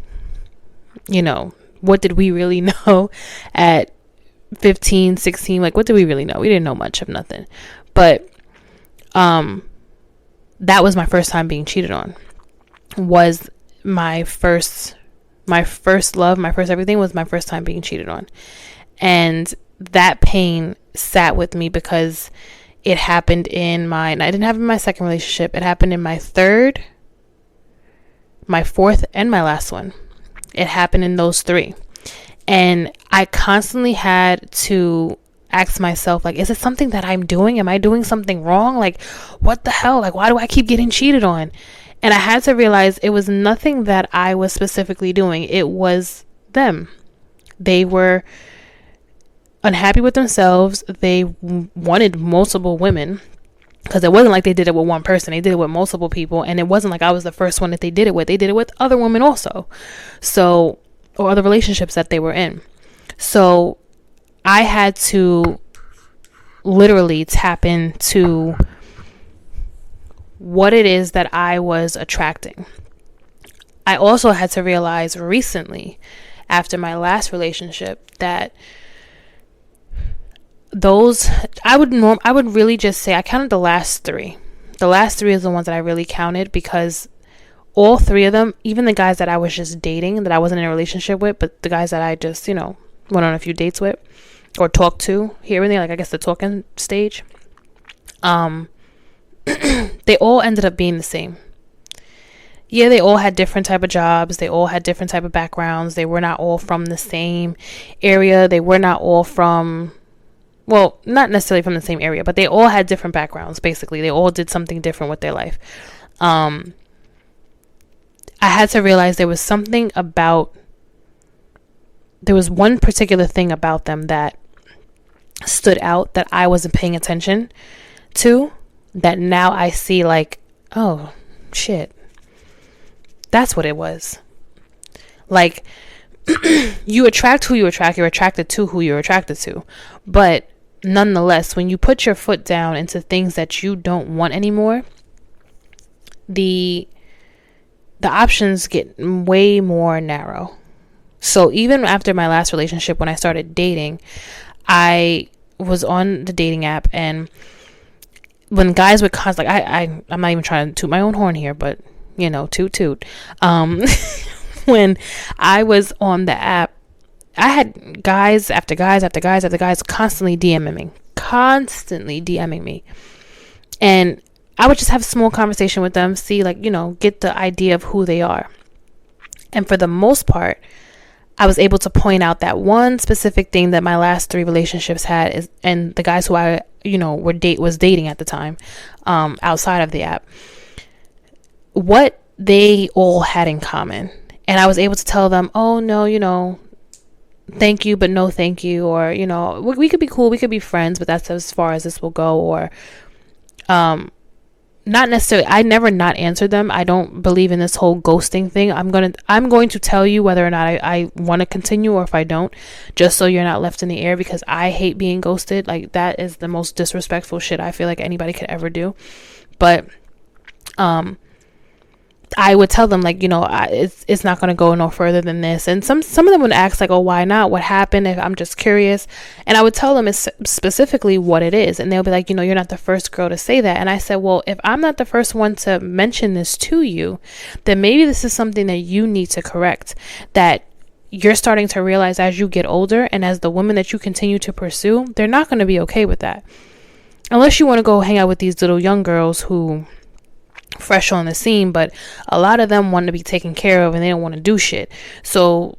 what did we really know at 15, 16? Like, what did we really know? We didn't know much of nothing. But that was my first time being cheated on. Was my first love, my first everything was my first time being cheated on. And that pain sat with me, because it happened I didn't have it in my second relationship. It happened in my third, my fourth, and my last one. It happened in those 3. And I constantly had to ask myself, is it something that I'm doing? Am I doing something wrong? What the hell? Why do I keep getting cheated on? And I had to realize it was nothing that I was specifically doing. It was them. They were unhappy with themselves. They wanted multiple women. Because it wasn't like they did it with one person. They did it with multiple people. And it wasn't like I was the first one that they did it with. They did it with other women also. So, or other relationships that they were in. So I had to literally tap into what it is that I was attracting. I also had to realize recently, after my last relationship, that those, I would really just say I counted the last three. The last three is the ones that I really counted, because all three of them, even the guys that I was just dating, that I wasn't in a relationship with, but the guys that I just, went on a few dates with or talked to here and there, like I guess the talking stage, they all ended up being the same. Yeah, they all had different type of jobs. They all had different type of backgrounds. They were not all from the same area. They were not all from, well, not necessarily from the same area, but they all had different backgrounds, basically. They all did something different with their life. I had to realize there was one particular thing about them that stood out that I wasn't paying attention to, that now I see like, oh, shit. That's what it was. Like, you attract who you attract. You're attracted to who you're attracted to. But nonetheless, when you put your foot down into things that you don't want anymore, the options get way more narrow. So even after my last relationship, when I started dating, I was on the dating app, and when guys would constantly, I'm not even trying to toot my own horn here, but toot toot. When I was on the app, I had guys after guys after guys after guys constantly DMing me. And I would just have a small conversation with them, see, like, get the idea of who they are. And for the most part, I was able to point out that one specific thing that my last three relationships had is, and the guys who I, was dating at the time, outside of the app, what they all had in common. And I was able to tell them, oh no, thank you, but no thank you. Or, we could be cool, we could be friends, but that's as far as this will go. Or, not necessarily, I never not answered them. I don't believe in this whole ghosting thing. I'm going to tell you whether or not I want to continue, or if I don't, just so you're not left in the air, because I hate being ghosted. Like, that is the most disrespectful shit I feel like anybody could ever do. But, I would tell them, like, it's not going to go no further than this. And some of them would ask, like, oh, why not? What happened? If I'm just curious. And I would tell them it's specifically what it is. And they'll be like, you're not the first girl to say that. And I said, well, if I'm not the first one to mention this to you, then maybe this is something that you need to correct, that you're starting to realize as you get older, and as the women that you continue to pursue, they're not going to be okay with that. Unless you want to go hang out with these little young girls who fresh on the scene, but a lot of them want to be taken care of and they don't want to do shit. So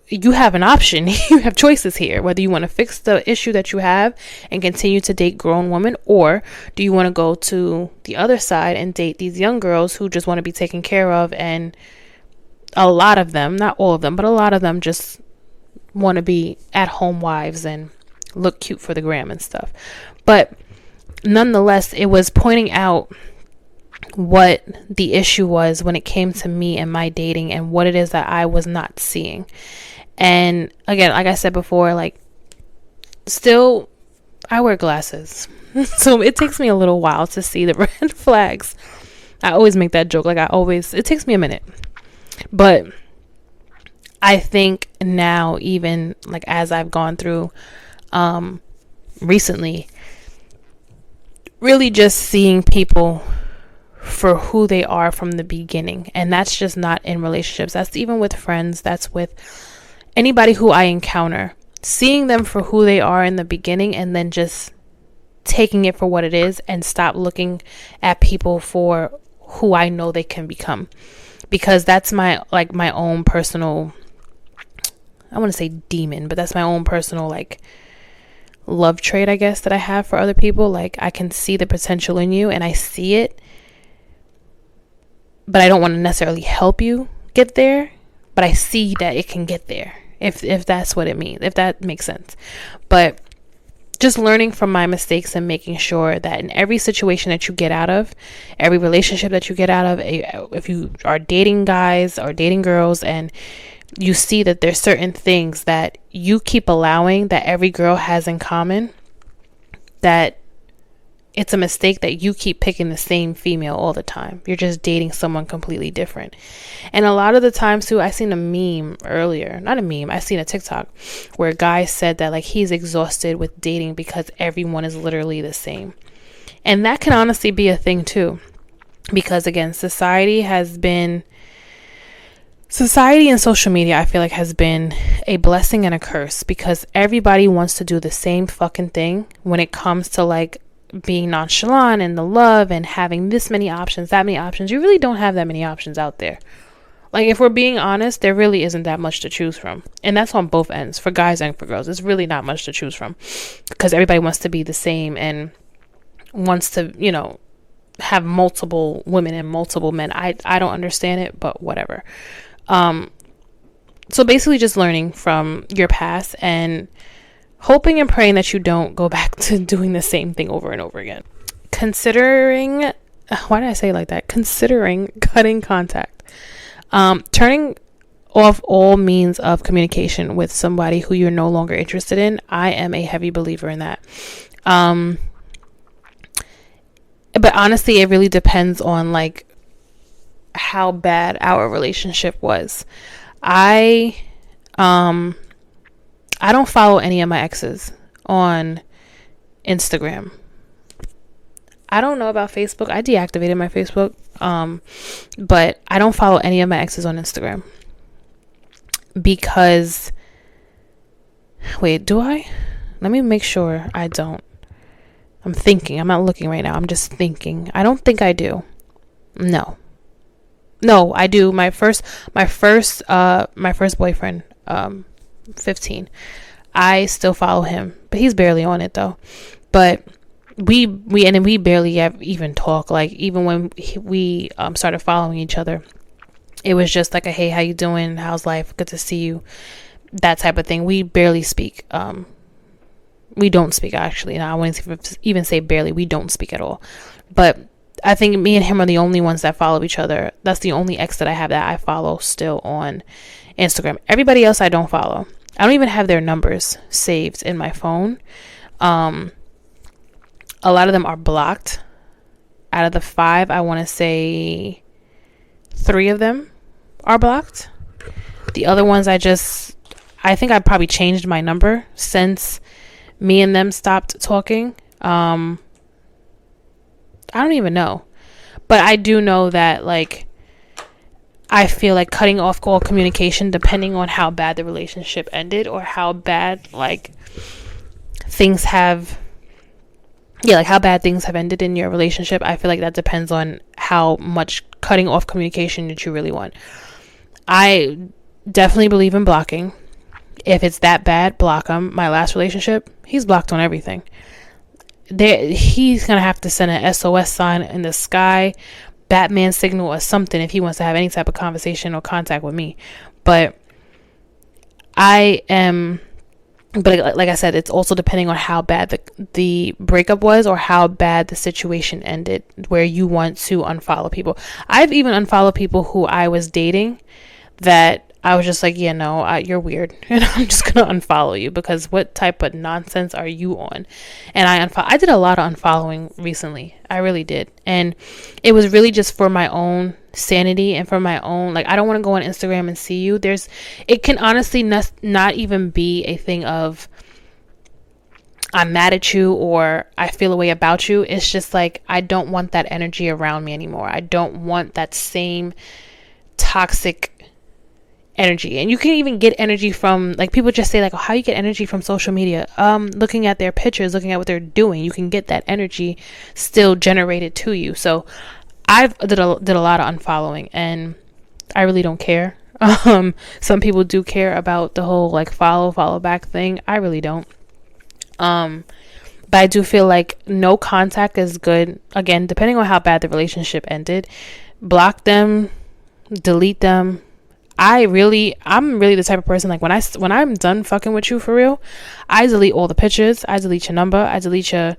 you have an option. You have choices here, whether you want to fix the issue that you have and continue to date grown women, or do you want to go to the other side and date these young girls who just want to be taken care of. And a lot of them, not all of them, but a lot of them just want to be at home wives and look cute for the gram and stuff. But nonetheless, it was pointing out what the issue was when it came to me and my dating, and what it is that I was not seeing. And again, like I said before, like, still I wear glasses, so it takes me a little while to see the red flags. I always make that joke, like, it takes me a minute. But I think now, even like as I've gone through recently, really just seeing people for who they are from the beginning. And that's just not in relationships. That's even with friends. That's with anybody who I encounter. Seeing them for who they are in the beginning, and then just taking it for what it is, and stop looking at people for who I know they can become. Because that's my own personal, I want to say demon, but that's my own personal, like, love trait, I guess, that I have for other people. Like, I can see the potential in you, and I see it, but I don't want to necessarily help you get there, but I see that it can get there, if that's what it means, if that makes sense. But just learning from my mistakes and making sure that in every situation that you get out of, every relationship that you get out of, if you are dating guys or dating girls and you see that there's certain things that you keep allowing that every girl has in common, that it's a mistake that you keep picking the same female all the time. You're just dating someone completely different. And a lot of the times too, I seen a meme earlier, not a meme, I seen a TikTok where a guy said that like he's exhausted with dating because everyone is literally the same. And that can honestly be a thing too, because again, society and social media, I feel like, has been a blessing and a curse, because everybody wants to do the same fucking thing when it comes to like being nonchalant and the love and having this many options, that many options. You really don't have that many options out there. Like, if we're being honest, there really isn't that much to choose from. And that's on both ends, for guys and for girls. It's really not much to choose from, because everybody wants to be the same and wants to, you know, have multiple women and multiple men. I don't understand it, but whatever. So basically just learning from your past and hoping and praying that you don't go back to doing the same thing over and over again. Considering cutting contact. Turning off all means of communication with somebody who you're no longer interested in. I am a heavy believer in that. But honestly, it really depends on like how bad our relationship was. I don't follow any of my exes on Instagram. I don't know about Facebook. I deactivated my Facebook. But I don't follow any of my exes on Instagram because, wait, do I? Let me make sure I don't. I'm thinking. I'm not looking right now. I'm just thinking. I don't think I do. No, I do. My first boyfriend, 15. I still follow him, but he's barely on it though. But we barely even talk. Like, even when we started following each other, it was just like a, hey, how you doing? How's life? Good to see you. That type of thing. We barely speak. We don't speak, actually. Now, I wouldn't even say barely. We don't speak at all. But I think me and him are the only ones that follow each other. That's the only ex that I have that I follow still on Instagram. Everybody else I don't follow. I don't even have their numbers saved in my phone. A lot of them are blocked. Out of the 5, I want to say 3 of them are blocked. The other ones I think I probably changed my number since me and them stopped talking. I don't even know. But I do know that, like, I feel like cutting off all communication, depending on how bad the relationship ended or how bad, like, things have... Yeah, like how bad things have ended in your relationship. I feel like that depends on how much cutting off communication that you really want. I definitely believe in blocking. If it's that bad, block him. My last relationship, he's blocked on everything. He's going to have to send an SOS sign in the sky, Batman signal or something if he wants to have any type of conversation or contact with me. But like I said, it's also depending on how bad the breakup was or how bad the situation ended where you want to unfollow people. I've even unfollowed people who I was dating that I was just like, yeah, no, you're weird. And I'm just going to unfollow you because what type of nonsense are you on? And I did a lot of unfollowing recently. I really did. And it was really just for my own sanity and for my own, like, I don't want to go on Instagram and see you. It can honestly not even be a thing of I'm mad at you or I feel a way about you. It's just like, I don't want that energy around me anymore. I don't want that same toxic energy. And you can even get energy from, like, people just say like, oh, how you get energy from social media? Looking at their pictures, looking at what they're doing, you can get that energy still generated to you. So I've did a lot of unfollowing and I really don't care. Some people do care about the whole like follow back thing. I really don't. But I do feel like no contact is good. Again, depending on how bad the relationship ended, block them, delete them. I'm really the type of person, like, when I'm done fucking with you for real, I delete all the pictures, I delete your number, I delete your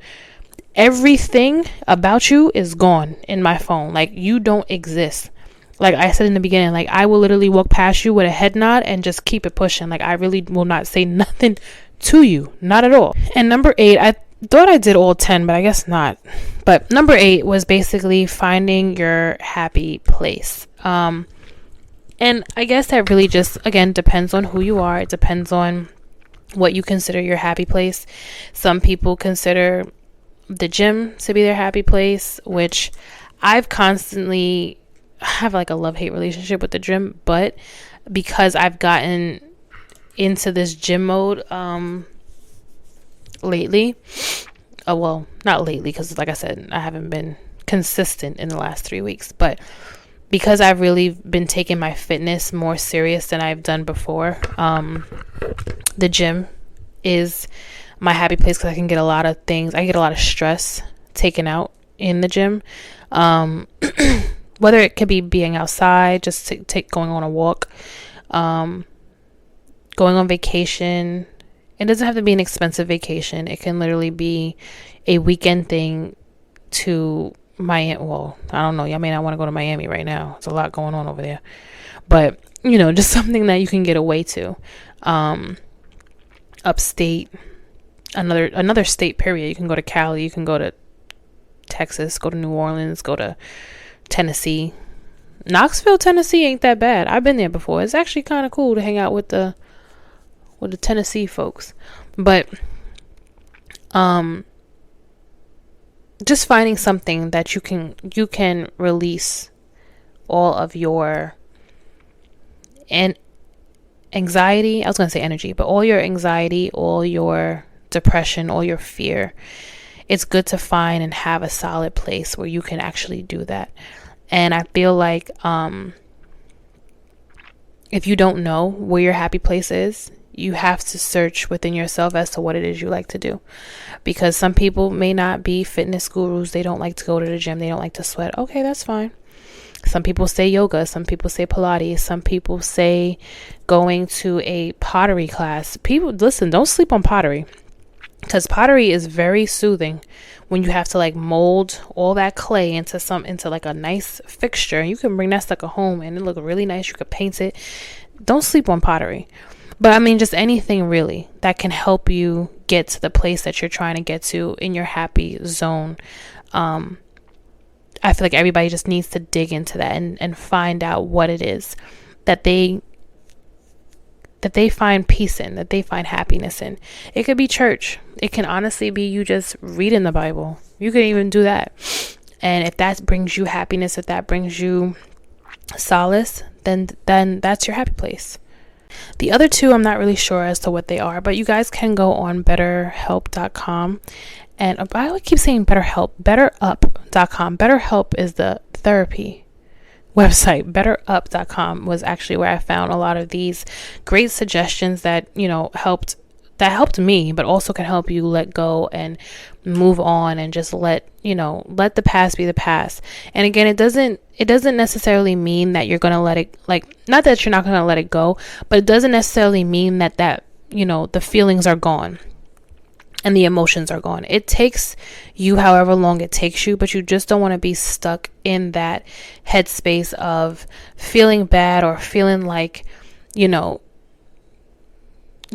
everything about you is gone in my phone. Like, you don't exist. Like I said in the beginning, like, I will literally walk past you with a head nod and just keep it pushing. Like, I really will not say nothing to you, not at all. And number 8, I thought I did all 10, but I guess not. But number 8 was basically finding your happy place. And I guess that really just, again, depends on who you are. It depends on what you consider your happy place. Some people consider the gym to be their happy place, which I've constantly have like a love-hate relationship with the gym, but because I've gotten into this gym mode lately, well, not lately, because like I said, I haven't been consistent in the last 3 weeks, but because I've really been taking my fitness more serious than I've done before, the gym is my happy place, because I can get a lot of things. I get a lot of stress taken out in the gym. Whether it could be being outside, just going on a walk, going on vacation. It doesn't have to be an expensive vacation. It can literally be a weekend thing to Miami. Well, I don't know. Y'all may not want to go to Miami right now. There's a lot going on over there. But, just something that you can get away to. Upstate, another state, period. You can go to Cali. You can go to Texas, go to New Orleans, go to Tennessee. Knoxville, Tennessee ain't that bad. I've been there before. It's actually kind of cool to hang out with the Tennessee folks. But just finding something that you can release all of your anxiety. I was going to say energy, but all your anxiety, all your depression, all your fear. It's good to find and have a solid place where you can actually do that. And I feel like if you don't know where your happy place is, you have to search within yourself as to what it is you like to do. Because some people may not be fitness gurus. They don't like to go to the gym. They don't like to sweat. Okay, that's fine. Some people say yoga. Some people say Pilates. Some people say going to a pottery class. People, listen, don't sleep on pottery. Because pottery is very soothing when you have to like mold all that clay into like a nice fixture. And you can bring that sucker home and it look really nice. You could paint it. Don't sleep on pottery. But I mean, just anything really that can help you get to the place that you're trying to get to in your happy zone. I feel like everybody just needs to dig into that and find out what it is that they find peace in, that they find happiness in. It could be church. It can honestly be you just reading the Bible. You can even do that. And if that brings you happiness, if that brings you solace, then that's your happy place. The other two, I'm not really sure as to what they are, but you guys can go on betterhelp.com. And I would keep saying BetterHelp, betterup.com. BetterHelp is the therapy website. BetterUp.com was actually where I found a lot of these great suggestions that, helped me, but also can help you let go and move on and just let the past be the past. And again, it doesn't necessarily mean that you're going to let it, not that you're not going to let it go, but it doesn't necessarily mean that the feelings are gone and the emotions are gone. It takes you however long it takes you, but you just don't want to be stuck in that headspace of feeling bad or feeling like,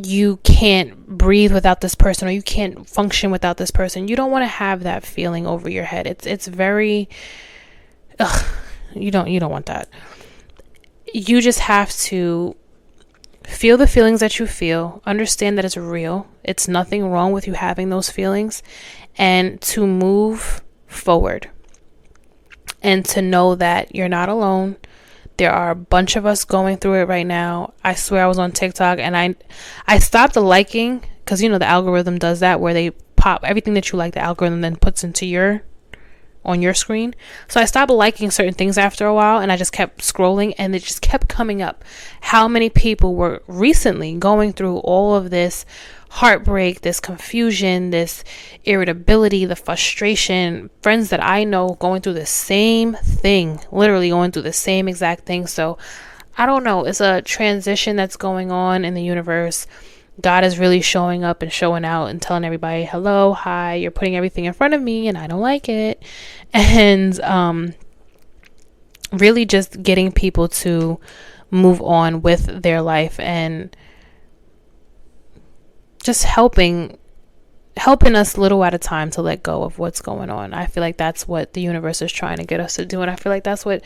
you can't breathe without this person or you can't function without this person. You don't want to have that feeling over your head. It's very, you don't want that. You just have to feel the feelings that you feel, understand that it's real. It's nothing wrong with you having those feelings, and to move forward and to know that you're not alone. There are a bunch of us going through it right now. I swear I was on TikTok and I stopped liking, because the algorithm does that where they pop everything that you like, the algorithm then puts on your screen. So I stopped liking certain things after a while, and I just kept scrolling, and it just kept coming up how many people were recently going through all of this heartbreak, this confusion, this irritability, the frustration. Friends that I know going through the same thing, literally going through the same exact thing. So I don't know, it's a transition that's going on in the universe. God is really showing up and showing out and telling everybody, hello, hi, you're putting everything in front of me and I don't like it. And really just getting people to move on with their life and just helping us little at a time to let go of what's going on. I feel like that's what the universe is trying to get us to do, and I feel like that's what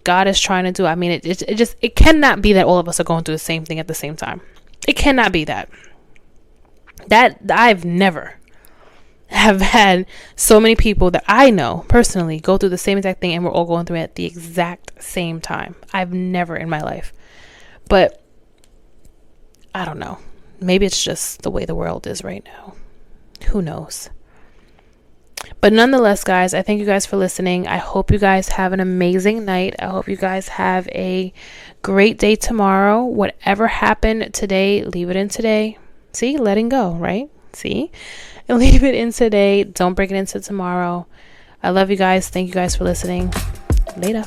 God is trying to do. I mean, it cannot be that all of us are going through the same thing at the same time. It cannot be that I've never have had so many people that I know personally go through the same exact thing and we're all going through it at the exact same time. I've never in my life. But I don't know. Maybe it's just the way the world is right now. Who knows? But nonetheless, guys, I thank you guys for listening. I hope you guys have an amazing night. I hope you guys have a great day tomorrow. Whatever happened today, leave it in today. See, letting go, right? See? Leave it in today. Don't bring it into tomorrow. I love you guys. Thank you guys for listening. Later.